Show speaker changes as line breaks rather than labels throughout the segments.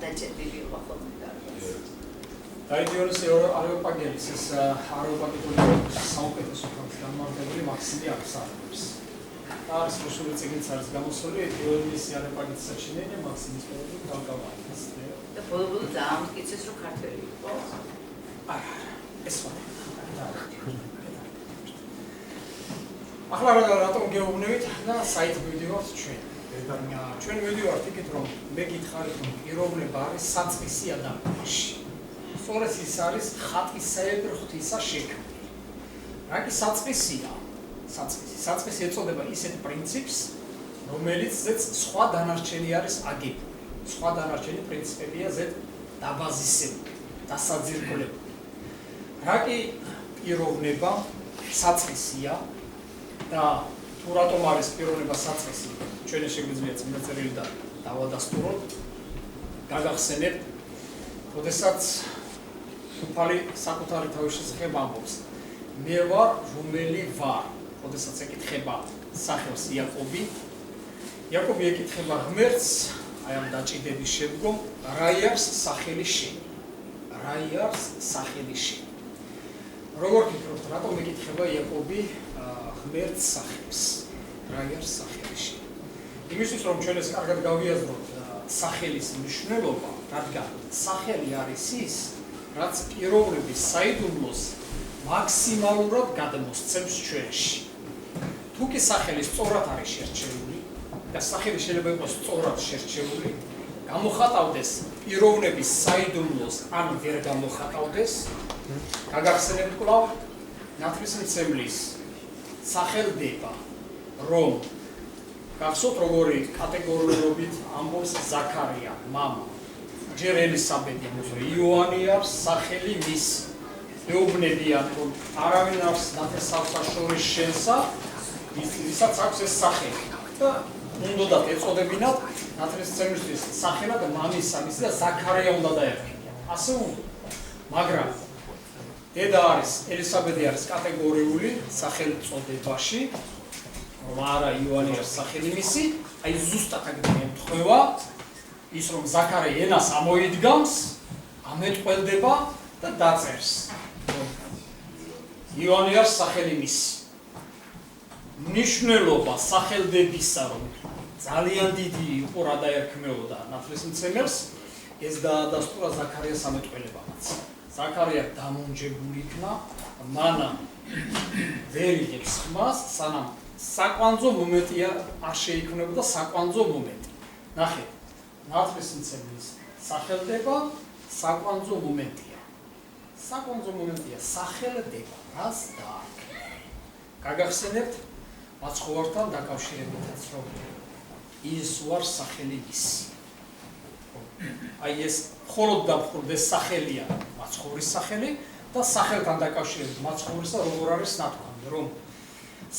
დაჭერილი იყო ხოლმე გარკვეულს.
დაიდიონის არეოპაგელის ეს არეოპაგიტული საუკეთესო განმარტებული მაქსიმი აღსანიშნავს. არის რუსული წიგნიც არის გამოსული დიონის არეოპაგიტის საჩინელი მაქსიმის პერიოდი გავგავანეს.
და ბოლო-ბოლო დაამტკიცეს რომ ქართველი იყო.
არა, ეს ხო. ახლა რატომ გეუბნებით და საით მივიდივართ ჩვენ. ჩვენ მივიდივართ იქით რომ მე გითხარით რომ პიროვნება არის საწყისი ადამიანში. სწორედ ის არის ხატისებრ ღვთისა შექმნილი. რა კი საწყისია? საწყისი ეწოდება ისეთ პრინციპს, რომელიც ზეც სხვა დანარჩენი არის აგებული. სხვა დანარჩენი პრინციპებია ზედ დაბაზისებული, დასაძირკვლებული. რა კი პიროვნება საწყისია და თუ რატომ არის პიროვნება საწყისი? ჩვენ შეგვიძლია წმინდა წერილი და დავადასტუროთ, გაგახსენებთ, როდესაც უფალი საკუთარი თავის შესახებ ამბობს. მე ვარ რომელი ვარ, როდესაც ეკითხება სახელს იაკობი. იაკობი ეკითხება ღმერთს, აი ამ დაჭიდების შემდგომ, რა იარს სახელი შენი? რა იარს სახელი შენი? როგორ გიქრობთ, რატომ ეკითხება იაკობი ღმერთს სახელს? რა იარს სახელი შენი? იმისთვის რომ ჩვენ ეს კარგად გავიაზროთ სახელის მნიშვნელობა, რადგან სახელი არის ის, რაც პიროვნების საიდუმლოს მაქსიმალურად გადმოსცემს ჩვენში. თუ კი სახელი სწორად არის შერჩეული და სახელი შეიძლება იყოს სწორად შერჩეული, გამოხატავდეს პიროვნების საიდუმლოს ან ვერ გამოხატავდეს, გაგახსენებთ კვლავ ნათლისმცემლის სახელდება, რომ გახსოვთ როგორი კატეგორიულობით ამბობს ზაქარია, მამა, ჯერ ელისაბედი, იოანე აქვს სახელი მისი. მეუბნებიან, რომ არავინ აქვს ნათესავსა შორის შენსა, ვისაც აქვს ეს სახელი. და უნდათ ეწოდებინათ ნათლისმცემლისთვის სახელად მამისა მისი და ზაქარია უნდა დაერქებიან. ასე უნდა. მაგრამ დედა არის, ელისაბედი არის კატეგორიული სახელწოდებაში, რომ არა იოანე არის სახელი მისი, აი ზუსტად აგდია ემთხვევა ის რომ ზაქარია ენას ამოიდგამს, ამეტყველდება და დაწერს. იოანე არის სახელი მისი. მნიშვნელობა სახელდებისა, რომ ძალიან დიდი იყო რა დაერქმეოდა ნათლისმცემელს, ეს დაადასტურა ზაქარიას ამეტყველებამაც. ზაქარია დამონჯებული იქნა, მანამ ვერ იღებს ხმას, სანამ საკვანძო მომენტი არ შეიქმნებოდა საკვანძო მომენტი. ნახეთ, ნათლისმცემლის სახელდება საკვანძო მომენტია. საკვანძო მომენტია სახელდება, რას დაარქმევ. გაგახსენებთ მაცხოვართან დაკავშირებითაც რომ ის ვარ სახელი მისი. აი ეს მხოლოდ დამხურდეს სახელია მაცხოვრის სახელი და სახელთან დაკავშირებით მაცხოვრისა როგორ არის ნათქვამი, რომ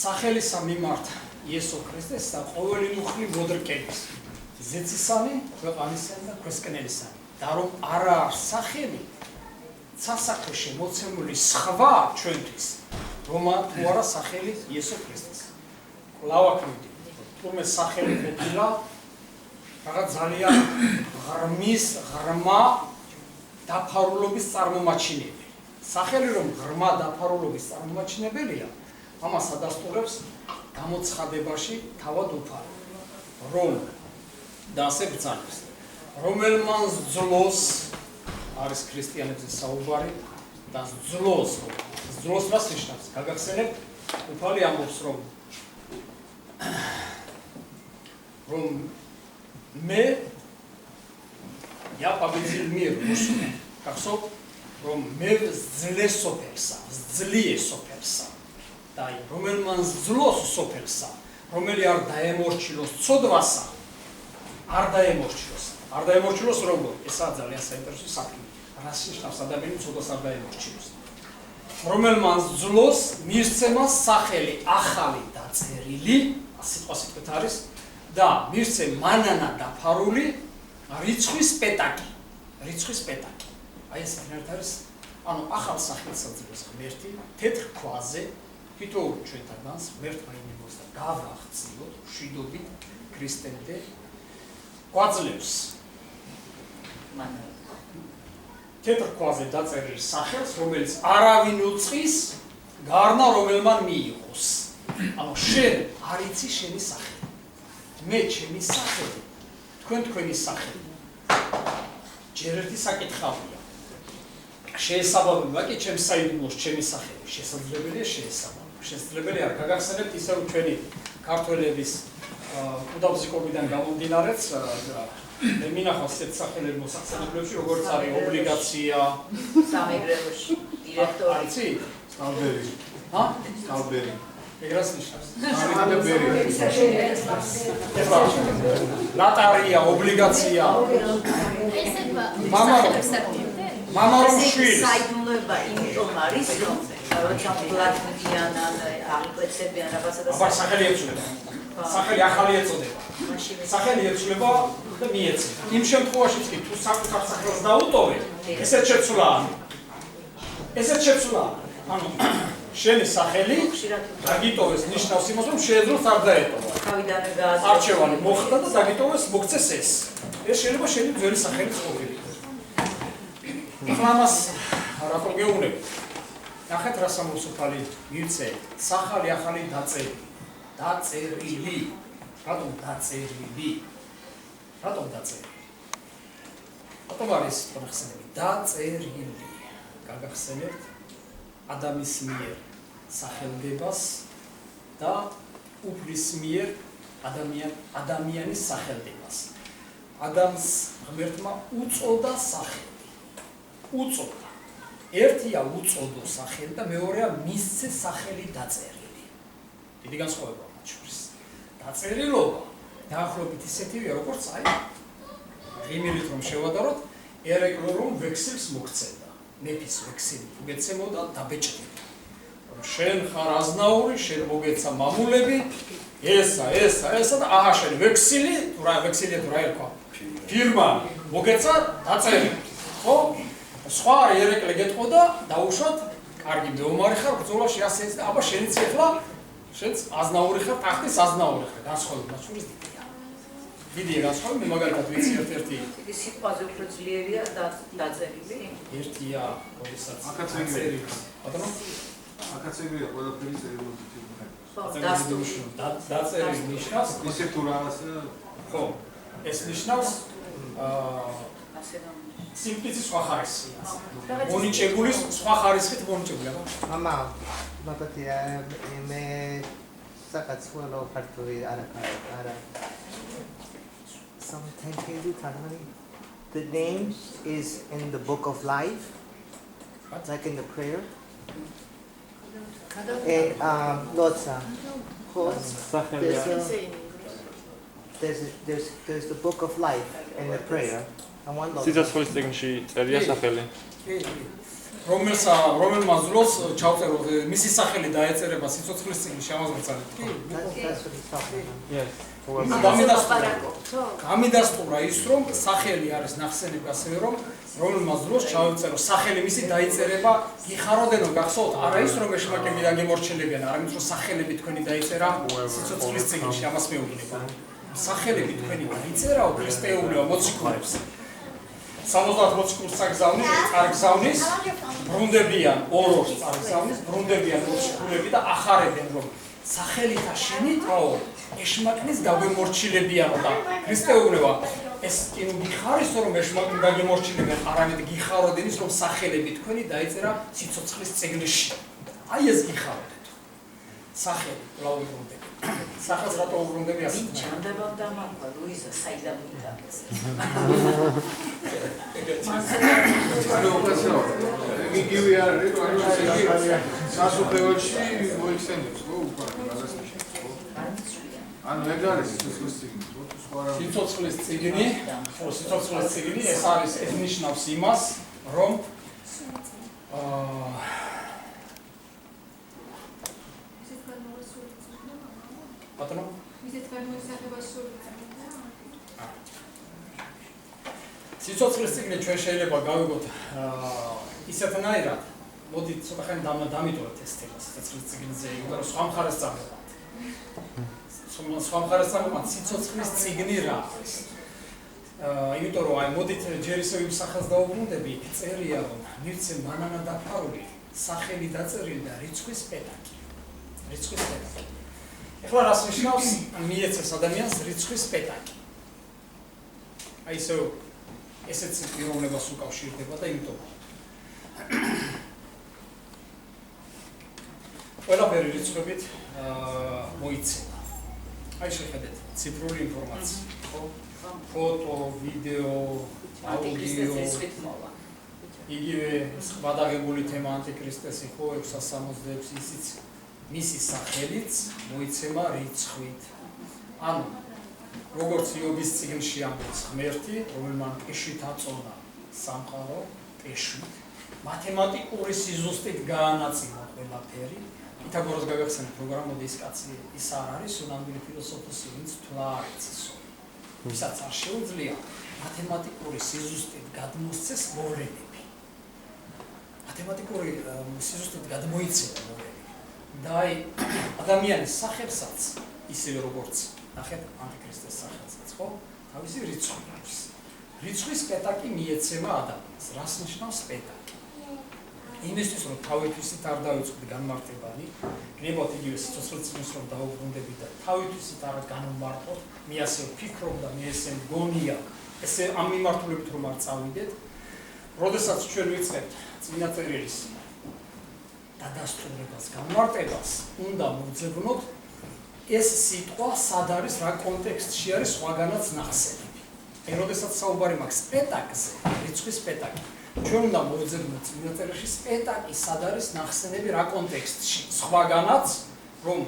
სახელისა მიმართ იესო ქრისტეს და ყოველი მუხლი მოდრკების ზეცისანი, ქვეყანისანი და ქვესკნელისანი. და რომ არა არის სახელი სასახლეში მოცემული სხვა ჩვენთვის, რომ თუ არა სახელი იესო ქრისტეს. კვლავ აქ მივდივართ. თურმე სახელი ყოფილა რაღაც ძალიან ღრმა დაფარულობის წარმომაჩინებელი. სახელი რომ ღრმა დაფარულობის წარმომაჩინებელია, ამას ადასტურებს გამოცხადებაში თავად უფალი. რომ და ასე ბრძანებს. რომელმანს ძლოს არის ქრისტიანებზე საუბარი და ძლოს რას ნიშნავს? გაგახსენებთ, უფალი ამბობს რომ მე იაპაბიძილ მიერ მოსული. გახსოვთ, რომ მე ძლე სოფელსა, ძლიე სოფელსა. და რომელმანს ძლოს სოფელსა, რომელი არ დაემორჩილოს ცოდვასა, არ დაემორჩილოს როგორ? ესაა ძალიან საინტერესო საქმე. რას ნიშნავს ადამიანი ცოდვას არ დაემორჩილოს? რომელმანს ძლოს მისცემა სახელი ახალი დაწერილი, სიტყვასიტყვით არის და მისცე მანანა დაფარული რიცხვის პეტაკი. აი ეს არის, ანუ ახალ სახელს აძლევს ღმერთი თეთრ ქვაზე, თითოეულ ჩვენთანაც ღმერთმა ინებოს და გავახციოთ მშვიდობით ქრისტემდე გვაძლევს თეთრ ქვაზე დაწერილ სახელს, რომელიც არავინ უწყის, გარნა რომელმან მიიღოს. ანუ შენ არ იცი შენი სახელი. მე ჩემი სახელი, თქვენ თქვენი სახელი. ჯერ ერთი საკითხავია. შეესაბამება კი ჩემს საიდუმლოს ჩემი სახელი. შესაძლებელია შეესაბამება. შესაძლებელია არ გაგახსენებთ ისე რომ ჩვენი ქართველების უდაბზიკობიდან გამომდინარეც მე მინახავს ეს სახელები მოსახსენებლებში როგორც არის ობლიგაცია
სამეგრელოში დირექტორი
არცი?
სტალბერი.
ჰა?
სტალბერი.
ეგრას ნიშნავს.
სტალბერი.
ლატარია, ობლიგაცია. მამა რომ შვილს
საიდუმლოება იმიტომ არის რომ როცა პლატინიან აღიკვეცებიან რაღაცა და
აბა სახელი ეცვლება. სახელი ახალი ეწოდება. სახელი ეცვლება და მიეცემა. იმ შემთხვევაშიც კი თუ საკუთარ სახელს დაუტოვე, ესეც შეცვლაა. ესეც შეცვლაა. ანუ შენი სახელი დაგიტოვეს ნიშნავს იმას რომ შეეძლოს არ დაეტოვა.
თავიდანვე გააზრდა.
არჩევანი მოხდა და დაგიტოვეს მოგცეს ეს. ეს შეიძლება შენი ძველი სახელიც ყოფილიყო. ამას რატომ გეუბნები? ნახეთ რა სამოსოფალი მივცე, სახალი ახალი დაწერილი. დაწერილი. რატომ დაწერილი? რატომ დაწერილი? რატომ არის პროფესიონალი? დაწერილი. გაგახსენებთ ადამიანის მიერ სახელდებას და უფლის მიერ ადამიანის სახელდებას. ადამიანს ღმერთმა უწოდა სახელი. უწოდა. ერთია უწოდო სახელი და მეორეა მისცე სახელი დაწერილი. დიდი განსხვავება მათ შორის. დაწერილობა დაახლოებით ისეთივეა, როგორც აი ღიმილით რომ შევადაროთ, ერეკლო რომ ვექსელს მოგცედა. მეფის ვექსელი უგეცემოდა დაბეჭდება. შენ ხარ აზნაური, შენ მოგეცა მამულები, ესა და აჰა შენ ვექსელი, თუ რა ვექსელია თუ რა ერქვა? ფირმა მოგეცა დაწერილი. ხო? სხვა ერეკლე გეტყოდა, დაუშვათ, კარგი მეომარი ხარ, ბრძოლაში ასე და აბა შენიც ეხლა შენც აზნაური ხარ, ტახტის აზნაური ხარ, განსხვავება შორის დიდია. დიდია განსხვავება, მე მაგალითად ვიცი ერთ-ერთი
იგი სიტყვაზე უფრო ძლიერია დაწერილი.
ერთია, როდესაც
აქაც ეგრეა.
ბატონო,
აქაც ეგრეა, ყველაფერი წერილობით.
ხო, დასტური.
დაწერილი ნიშნავს,
ისე თუ რაღაცა
ხო, ეს ნიშნავს
ასე რომ
სიმპლიცის სხვა ხარისხია. მონიჭებულის სხვა ხარისხით მონიჭებული, აბა.
Mama, მოგეთია მე საქართველოს ქართული არა. Sometimes the name is in the book of life, like in the prayer. Lotsa. There's the book of life in the prayer. And one Lotsa.
სიცოცხლის წიგნში წერია სახელი.
რომელმა ზროს ჩავწერო მისი სახელი დაეწერება სიცოცხლის წიგნში ამაზრცალით.
That's what he's talking about.
Yes.
გამიდასტურა ის რომ სახელი არის ნახსენები ასევე რომ რომელმა ზროს ჩავწერო სახელი მისი დაიწერება გიხაროდენო გახსოვთ არა ის რომ ეშმაკები დაგემორჩილებიან არამედ რომ სახელები თქვენი დაიწერა სიცოცხლის წიგნში ამას მეუბნება. სახელები თქვენი დაიწერაო ქრისტეულიო მოციქულებს. 70 მოციქულს წარგზავნის ბრუნდებიან ორს წარგზავნის ბრუნდებიან მოციქულები და ახარებენ რომ სახელით აშენითაო ეშმაკნის დაგვემორჩილებიანო და ქრისტეულებმა ეს კი გიხარისო რომ ეშმაკნი დაგემორჩილებიან არამედ გიხაროდენ ის რომ სახელები თქვენი დაიწერა სიცოცხლის წიგნში. აი ეს გიხაროდეთ. სახელი ლაუბრუნდები. სახელს რატო უბრუნდები ასე?
ჩანდება დამარხვა ლუიზა საიდან მიტანეს.
ანუ იგივე არის, ანუ სასუხეებში მოიხსენებს, ხო, უკვე რაღაცა ხო? ანუ ეგ არის სიცოცხლის წიგნი, ხო, სხვა რა.
სიცოცხლის წიგნი, ხო, სიცოცხლის წიგნი ეს არის ეს ნიშნავს იმას, რომ ბატონო სიცოცხლის წიგნი ჩვენ შეიძლება გავიგოთ ისეთნაირად, მოდით ცოტა ხანი დამიტოვეთ ეს თემა სიცოცხლის წიგნზე, იმიტომ რომ სხვა მხარეს წამოვართ. სხვა მხარეს წამოვართ სიცოცხლის წიგნი რა არის? იმიტომ რომ აი მოდით ჯერ ისევ იმ სახელს დავუბრუნდები, წერია რომ მივცე ბანანა დაფარული, სახელი დაწერილი და რიცხვის პეტაკი. რიცხვის პეტაკი. ეხლა რას ნიშნავს მიეცეს ადამიანს რიცხვის პეტაკი? აი ისევ ესეც პიროვნებას უკავშირდება და იმიტომ ყველაფერი რიცხვებით მოიცემა. აი შეხედეთ, ციფრული ინფორმაცია, ხო? ფოტო, ვიდეო, აუდიო, იგივე სხვადასხვა თემა ანტიქრისტესი ხო 666 ისიც მისი სახელიც მოიცემა რიცხვით. ანუ როგორც იობის წიგნში ამბობს ღმერთი, რომელმან პეშვით აწონა სამყარო, პეშვით, მათემატიკური სიზუსტით გაანაწილა ყველაფერი. პითაგორას გაგახსენებთ, რომ რამოდის კაცი ის არ არის, უნამდვილი ფილოსოფოსი, ვინც თვლა არ იცისო. ვისაც არ შეუძლია მათემატიკური სიზუსტით გადმოსცეს მოვლენები. მათემატიკური სიზუსტით გადმოიცემა მოვლენები. და აი ადამიანის სახელსაც ისევე როგორც ნახეთ ანტიქრისტეს სახელსაც, ხო? თავისი რიცხვი აქვს. რიცხვის პეტაკი მიეცემა ადამიანს. რას ნიშნავს პეტაკი? იმისთვის რომ თავისით არ დავიწყოთ განმარტებანი, გნებავთ იგივე სიცოცხლის წინს რომ დაუბრუნდებით და თავისით არ განმარტოთ, მე ასე ვფიქრობ და მე ესე მგონია, ესე ამ მიმართულებით რომ არ წავიდეთ, როდესაც ჩვენ ვიწყებთ წინა წერილის დადასტურებას, განმარტებას, უნდა მოვძებნოთ ეს სიტყვა სად არის, რა კონტექსტში არის სხვაგანაც ნახსენები. აი, როდესაც საუბარი მაქვს პეტაკზე, რიცხვის პეტაკი, ჩვენ უნდა მოვძებნოთ წინა წერილში პეტაკი სად არის ნახსენები რა კონტექსტში, სხვაგანაც, რომ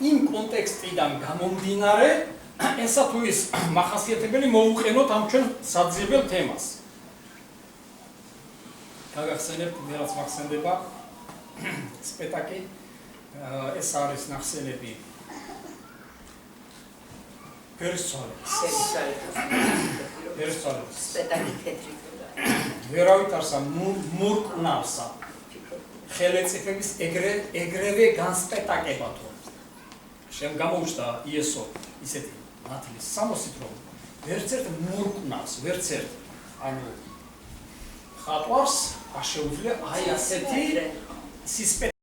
იმ კონტექსტიდან გამომდინარე, ესა თუ ის მახასიათებელი მოუყენოთ ამ ჩვენ საძიებელ თემას. გაგახსენებთ, მე რაც მახსენდება სპეტაკი, ეს არის ნახსენები პერსონალის.
სპეტაკი თეთრი თულა.
ვერავით არსა მურკნავსა. ხელეწიფების ეგრევე განსპეტაკებათო. შენ გამოუჩნდა იესო ისეთი მათლის სამოსით რომ ვერცერთ მურკნავს, ვერცერთ ანუ ხატვარს არ შეუძლია აი ასეთი სისპეტაკი